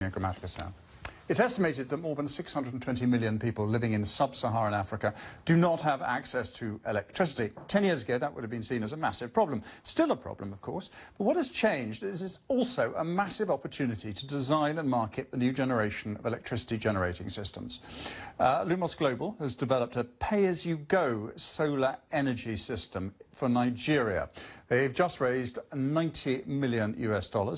Grammatica sound. It's estimated that more than 620 million people living in sub-Saharan Africa do not have access to electricity. 10 years ago, that would have been seen as a massive problem. Still a problem, of course. But what has changed is it's also a massive opportunity to design and market the new generation of electricity generating systems. Lumos Global has developed a pay-as-you-go solar energy system for Nigeria. They've just raised $90 million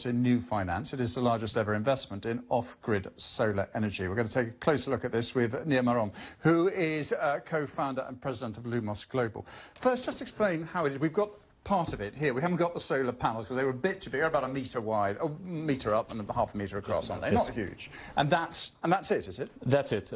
in new finance. It is the largest ever investment in off-grid solar energy. We're going to take a closer look at this with Nir Marom, who is co-founder and president of Lumos Global. First, just explain how it is. We've got part of it here. We haven't got the solar panels because they were a bit too big. They're about a metre wide, a metre up and half a metre across, aren't they? Yes. Not huge. And that's it, is it? That's it.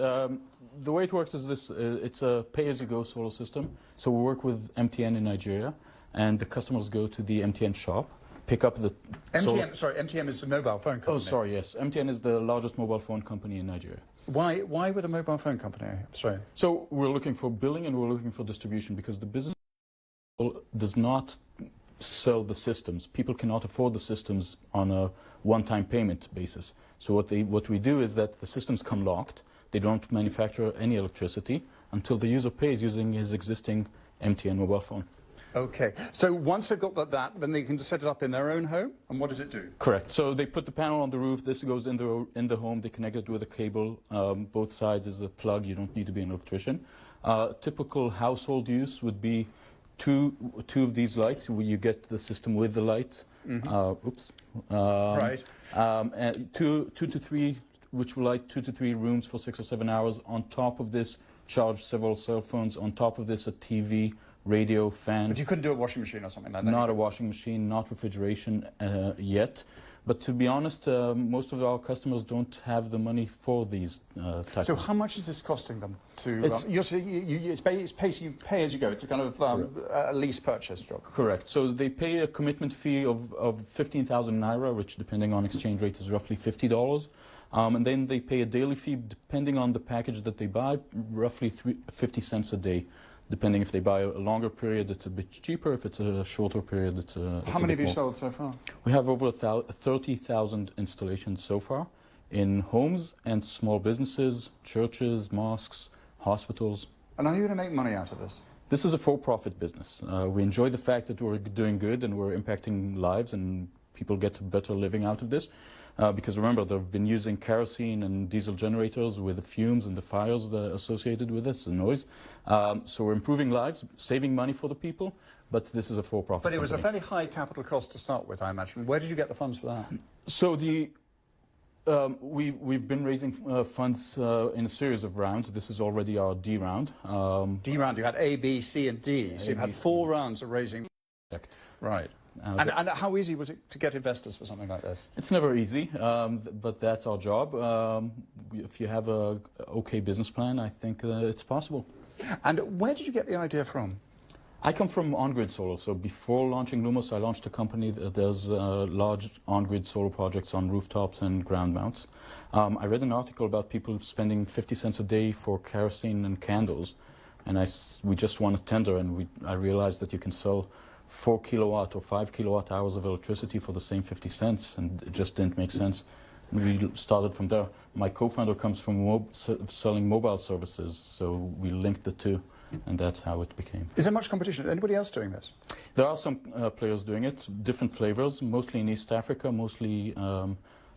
The way it works is this. It's a pay-as-you-go solar system. So we work with MTN in Nigeria, and the customers go to the MTN shop, pick up the... MTN is a mobile phone company. Oh, sorry, yes. MTN is the largest mobile phone company in Nigeria. Why would a mobile phone company? Sorry. So we're looking for billing and we're looking for distribution because the business does not sell the systems. People cannot afford the systems on a one-time payment basis. So what we do is that the systems come locked. They don't manufacture any electricity until the user pays using his existing MTN mobile phone. Okay, so once they've got that, then they can set it up in their own home, and what does it do? Correct. So they put the panel on the roof, this goes in the home, they connect it with a cable, both sides is a plug, you don't need to be an electrician. Typical household use would be two of these lights, where you get the system with the light. Mm-hmm. Right. And two to three, which will light 2 to 3 rooms for 6 or 7 hours. On top of this, charge several cell phones. On top of this, a TV, radio, fan. But you couldn't do a washing machine or something like that? Not a washing machine, not refrigeration yet. But to be honest, most of our customers don't have the money for these types. So how much is this costing them to... It's pay as you go. It's a kind of a lease purchase job. Correct. So they pay a commitment fee of 15,000 naira, which depending on exchange rate is roughly $50. And then they pay a daily fee depending on the package that they buy, roughly 50 cents a day. Depending if they buy a longer period, it's a bit cheaper. If it's a shorter period, it's How many have you sold so far? We have over 30,000 installations so far in homes and small businesses, churches, mosques, hospitals. And are you going to make money out of this? This is a for-profit business. We enjoy the fact that we're doing good and we're impacting lives and people get a better living out of this. Because remember, they've been using kerosene and diesel generators with the fumes and the fires associated with it, the noise. So we're improving lives, saving money for the people, but this is a for-profit But it was company. a fairly high capital cost to start with, I imagine. Where did you get the funds for that? So we've been raising funds in a series of rounds. This is already our D round. D round, you had A, B, C, and D. So you've had 4 rounds of raising. Correct. Right. And how easy was it to get investors for something like this? It's never easy, but that's our job. If you have a okay business plan, I think it's possible. And where did you get the idea from? I come from on-grid solar, so before launching Lumos, I launched a company that does large on-grid solar projects on rooftops and ground mounts. I read an article about people spending 50 cents a day for kerosene and candles, and we just won a tender, and I realized that you can sell 4 kilowatt or 5 kilowatt hours of electricity for the same 50 cents, and it just didn't make sense. And we started from there. My co-founder comes from selling mobile services, so we linked the two, and that's how it became. Is there much competition? Is anybody else doing this? There are some players doing it, different flavors, mostly in East Africa, mostly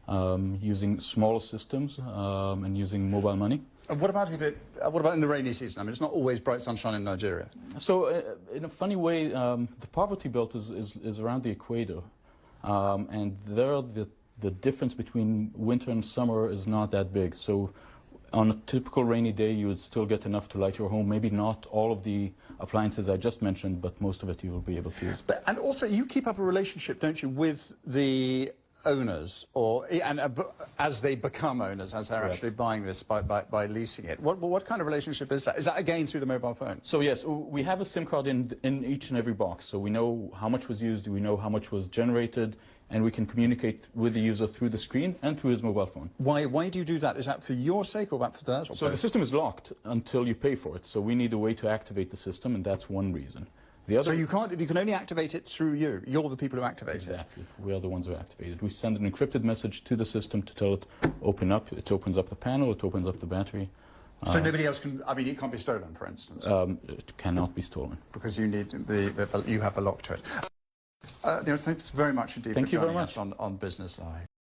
using smaller systems and using mobile money. And what about in the rainy season? I mean, it's not always bright sunshine in Nigeria. So, in a funny way, the poverty belt is around the equator, and there the difference between winter and summer is not that big. So, on a typical rainy day, you would still get enough to light your home. Maybe not all of the appliances I just mentioned, but most of it you will be able to use. And also, you keep up a relationship, don't you, with the owners, as they become owners, as they're actually buying this by leasing it. What kind of relationship is that? Is that again through the mobile phone? So yes, we have a SIM card in each and every box, so we know how much was used, we know how much was generated, and we can communicate with the user through the screen and through his mobile phone. Why do you do that? Is that for your sake or that for theirs? So the system is locked until you pay for it, so we need a way to activate the system, and that's one reason. So you can only activate it through you. You're the people who activate it. Exactly. We are the ones who activate it. We send an encrypted message to the system to tell it, open up. It opens up the panel. It opens up the battery. So nobody else can. I mean, it can't be stolen, for instance. It cannot be stolen because you need you have a lock to it. Nir, thanks very much indeed. Thank for you very joining much us on Business Live.